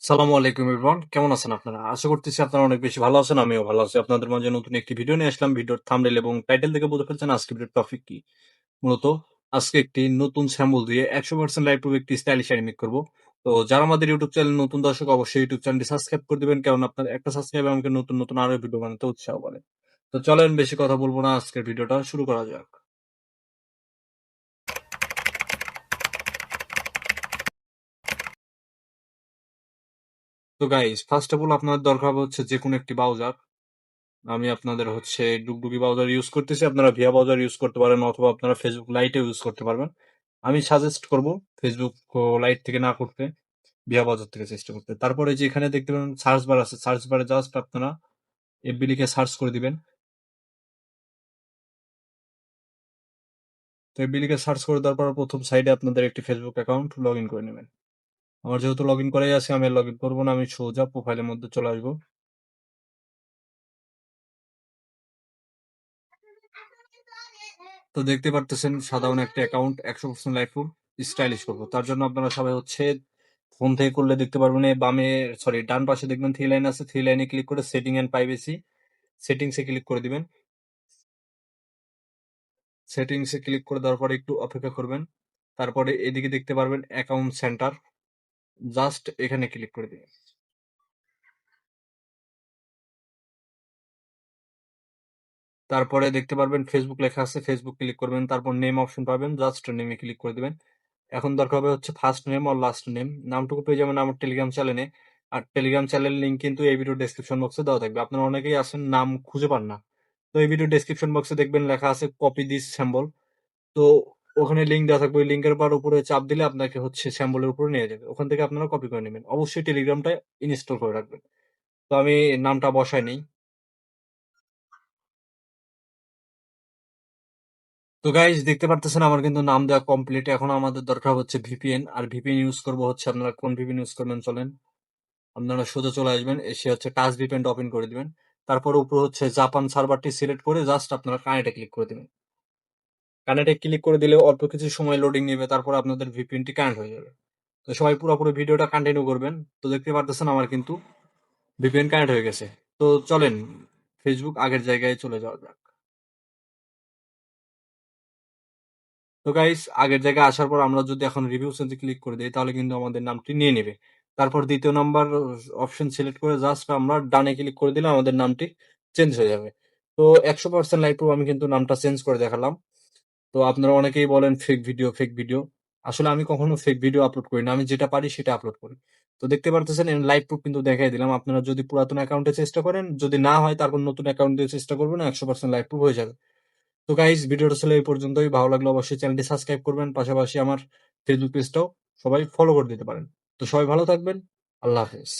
সালামু আলাইকুম এভরিওয়ান। কেমন আছেন আপনারা? আশা করতেছি আপনারা অনেক বেশি ভালো আছেন। আমিও ভালো আছি। আপনাদের মাঝে নতুন একটি ভিডিও নিয়ে আসলাম। ভিডিওর থাম্বনেইল এবং টাইটেল দেখে বুঝে ফেলছেন আজকের ভিডিওর টপিক কি। মূলত আজকে একটি নতুন স্যাম্পল দিয়ে 100% লাইভ প্রুফ একটি স্টাইলিশ শাড়ি মেক করব। তো যারা আমাদের ইউটিউব চ্যানেল নতুন দর্শক অবশ্যই ইউটিউব চ্যানেলটি সাবস্ক্রাইব করে দিবেন। কারণ আপনার একটা সাবস্ক্রাইব আমাকে নতুন আরো ভিডিও বানাতে উৎসাহ করে। তো চলেন বেশি কথা বলবো না, আজকের ভিডিওটা শুরু করা যাক। তো গাইস ফার্স্ট অফ অল আপনাদের দরকার হবে হচ্ছে যেকোনো একটি ব্রাউজার। আমি আপনাদের হচ্ছে ডুগডুগি ব্রাউজার ইউজ করতেছি। আপনারা ভিয়া ব্রাউজার ইউজ করতে পারেন অথবা আপনারা ফেসবুক লাইটে ইউজ করতে পারবেন। আমি সাজেস্ট করব ফেসবুক লাইট থেকে না করতে, ভিয়া ব্রাউজার থেকে চেষ্টা করতে। তারপরে যে এখানে দেখতে পাবেন সার্চ বার আছে, সার্চ বারে জাস্ট আপনারা এফবি লিখে সার্চ করে দিবেন। তো এফবি লিখে সার্চ করে দেওয়ার পর প্রথম সাইডে আপনাদের একটি ফেসবুক অ্যাকাউন্ট লগ ইন করে নেবেন। আমার যেহেতু লগ ইন করাই আছে আমি লগ ইন করবো না, আমি সোজা প্রোফাইলের মধ্যে চলে আসবো। তো দেখতে পারতেছেন সাধারণ একটা অ্যাকাউন্ট 100% লাইভ প্রুফ স্টাইলিশ করবো। তার জন্য আপনারা সবাই হচ্ছে ফোন থেকে করলে দেখতে পারবেন বামে, সরি ডান পাশে দেখবেন থ্রি লাইন আছে, থ্রি লাইনে ক্লিক করে সেটিং এন্ড প্রাইভেসি সেটিংসে ক্লিক করে দিবেন। সেটিংসে ক্লিক করে দেওয়ার পরে একটু অপেক্ষা করবেন। তারপরে এদিকে দেখতে পারবেন অ্যাকাউন্ট সেন্টার, জাস্ট এখানে ক্লিক করে দিবেন। তারপরে দেখতে পারবেন ফেসবুক লেখা আছে, ফেসবুক ক্লিক করবেন। তারপর নেম অপশন পাবেন, জাস্ট নেমে ক্লিক করে দিবেন। এখন দরকার হবে হচ্ছে ফার্স্ট নেম আর লাস্ট নেম। নামটুকু পেয়ে যাবেন আমার টেলিগ্রাম চ্যানেলে। আর টেলিগ্রাম চ্যানেল লিঙ্ক কিন্তু এই ভিডিও ডেসক্রিপশন বক্সে দেওয়া থাকবে। আপনারা অনেকেই আছেন নাম খুঁজে পান না। তো এই ভিডিও ডেসক্রিপশন বক্সে দেখবেন লেখা আছে কপি দিস স্যাম্বল। তো ওখানে লিঙ্ক দেওয়া থাকবে, ওই লিঙ্কের পর উপরে চাপ দিলে আপনাকে হচ্ছে স্যাম্বলের উপরে নিয়ে যাবে। ওখান থেকে আপনারা কপি করে নেবেন। অবশ্যই টেলিগ্রামটা ইনস্টল করে রাখবেন। তো আমি নামটা বসাই নেই। তো গাইজ দেখতে পারতেছেন আমার কিন্তু নাম দেওয়া কমপ্লিট। এখন আমাদের দরকার হচ্ছে ভিপিএন, আর ভিপিএন ইউজ করবো হচ্ছে, আপনারা কোন ভিপিএন ইউজ করবেন চলেন। আপনারা সোজা চলে আসবেন, এসে হচ্ছে টাচ ভিপিএন ওপেন করে দিবেন। তারপর উপরে হচ্ছে জাপান সার্ভারটি সিলেক্ট করে জাস্ট আপনারা কানেক্টে ক্লিক করে দিবেন। কানেক্টে ক্লিক করে দিলে অল্প কিছু সময় লোডিং নেবে, তারপর আপনাদের ভিপিএনটি কানেক্ট হয়ে যাবে। তো সবাই পুরোপুরি ভিডিওটা কন্টিনিউ করবেন। তো দেখতে পারতেছেন আমার কিন্তু ভিপিএন কানেক্ট হয়ে গেছে। তো চলেন ফেসবুক আগের জায়গায় চলে যাওয়া যাক। তো গাইস আগের জায়গায় আসার পর আমরা যদি এখন রিভিউ সেন্সে ক্লিক করে দিই তাহলে কিন্তু আমাদের নামটি নিয়ে নেবে। তারপর দ্বিতীয় নাম্বার অপশন সিলেক্ট করে জাস্ট আমরা ডানে ক্লিক করে দিলে আমাদের নামটি চেঞ্জ হয়ে যাবে। তো 100% লাইভ প্রুফ আমি কিন্তু নামটা চেঞ্জ করে দেখালাম। তো আপনারা অনেকেই বলেন ফেক ভিডিও। আসলে আমি কখনো ফেক ভিডিও আপলোড করি না। আমি যেটা পারি সেটা আপলোড করি। তো দেখতে পারতেছেন লাইভ প্রুফ কিন্তু দেখাই দিলাম। আপনারা যদি পুরাতন অ্যাকাউন্টে চেষ্টা করেন, যদি না হয় তারপর নতুন অ্যাকাউন্ট দিয়ে চেষ্টা করবেন, 100% লাইভ প্রুফ হয়ে যাবে। তো গাইস ভিডিওটা ছিল এই পর্যন্তই। ভালো লাগলে অবশ্যই চ্যানেলটি সাবস্ক্রাইব করবেন। পাশাপাশি আমার ফেসবুক পেজটাও সবাই ফলো করে দিতে পারেন। তো সবাই ভালো থাকবেন। আল্লাহ হাফেজ।